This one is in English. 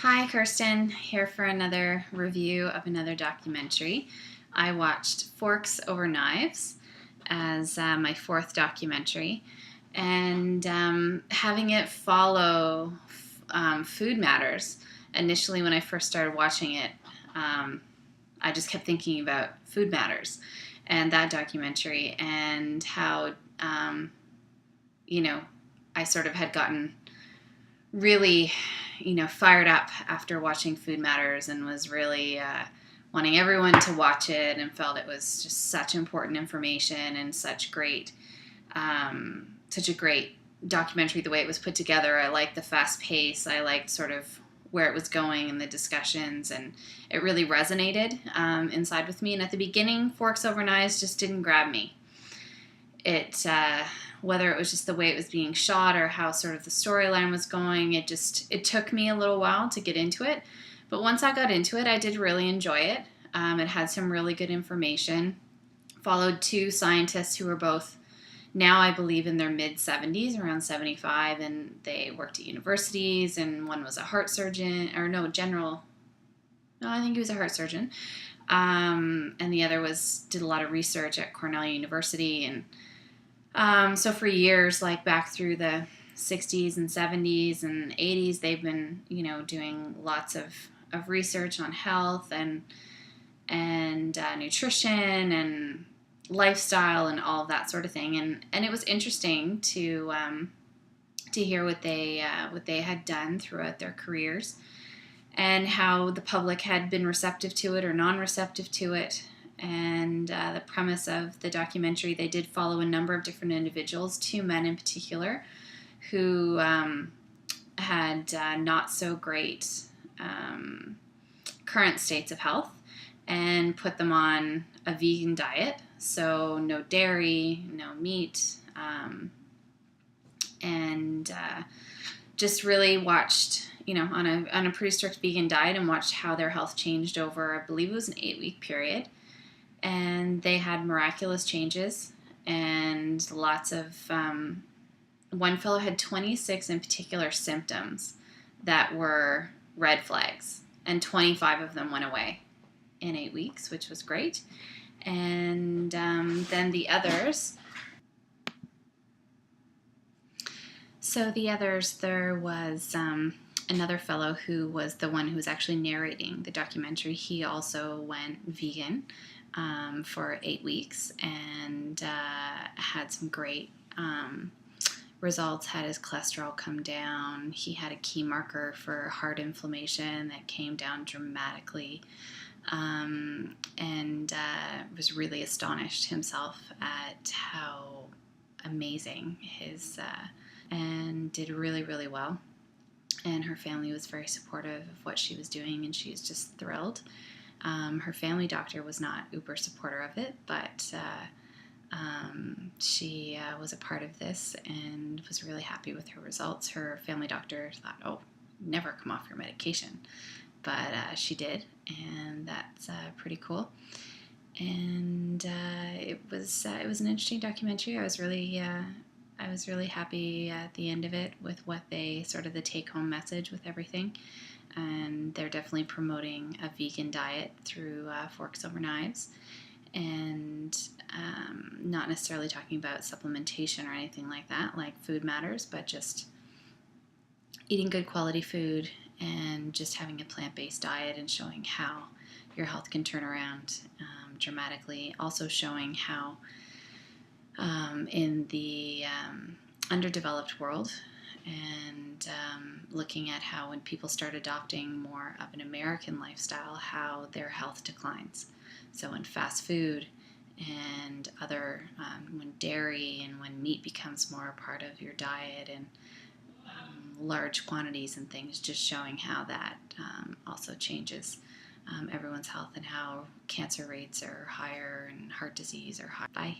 Hi, Kirsten, here for another review of another documentary. I watched Forks Over Knives as my fourth documentary, and having it follow food matters. Initially, when I first started watching it, I just kept thinking about food matters and that documentary and how, you know, I sort of had gotten really, fired up after watching Food Matters and was really wanting everyone to watch it and felt it was just such important information and such a great documentary the way it was put together. I liked the fast pace. I liked sort of where it was going and the discussions, and it really resonated inside with me. And at the beginning, Forks Over Knives just didn't grab me. Whether it was just the way it was being shot or how sort of the storyline was going, it took me a little while to get into it. But once I got into it, I did really enjoy it. It had some really good information. Followed two scientists who were both now, I believe, in their mid-70s, around 75, and they worked at universities, and one was a heart surgeon, I think he was a heart surgeon. And the other did a lot of research at Cornell University, and so for years, like back through the 60s and 70s and 80s, they've been, doing lots of research on health and nutrition and lifestyle and all of that sort of thing. And it was interesting to hear what they had done throughout their careers and how the public had been receptive to it or non-receptive to it. And the premise of the documentary, they did follow a number of different individuals, two men in particular, who had not so great current states of health, and put them on a vegan diet. So no dairy, no meat, and just really watched, on a pretty strict vegan diet, and watched how their health changed over, I believe it was an 8-week period. And they had miraculous changes and lots of, one fellow had 26 in particular symptoms that were red flags, and 25 of them went away in 8 weeks, which was great. And then the others, there was another fellow who was the one who was actually narrating the documentary. He also went vegan for 8 weeks and had some great results, had his cholesterol come down. He had a key marker for heart inflammation that came down dramatically, and was really astonished himself at how amazing and did really, really well. And her family was very supportive of what she was doing, and she was just thrilled. Her family doctor was not uber supporter of it, but she was a part of this and was really happy with her results. Her family doctor thought, "Oh, never come off your medication," but she did, and that's pretty cool. And it was an interesting documentary. I was really happy at the end of it with what the take-home message with everything. And they're definitely promoting a vegan diet through Forks Over Knives, and not necessarily talking about supplementation or anything like that, like Food Matters, but just eating good quality food and just having a plant-based diet, and showing how your health can turn around dramatically. Also showing how in the underdeveloped world, and looking at how when people start adopting more of an American lifestyle, how their health declines. So when fast food and other, when dairy and when meat becomes more a part of your diet, and large quantities and things, just showing how that also changes everyone's health, and how cancer rates are higher and heart disease are higher. Bye.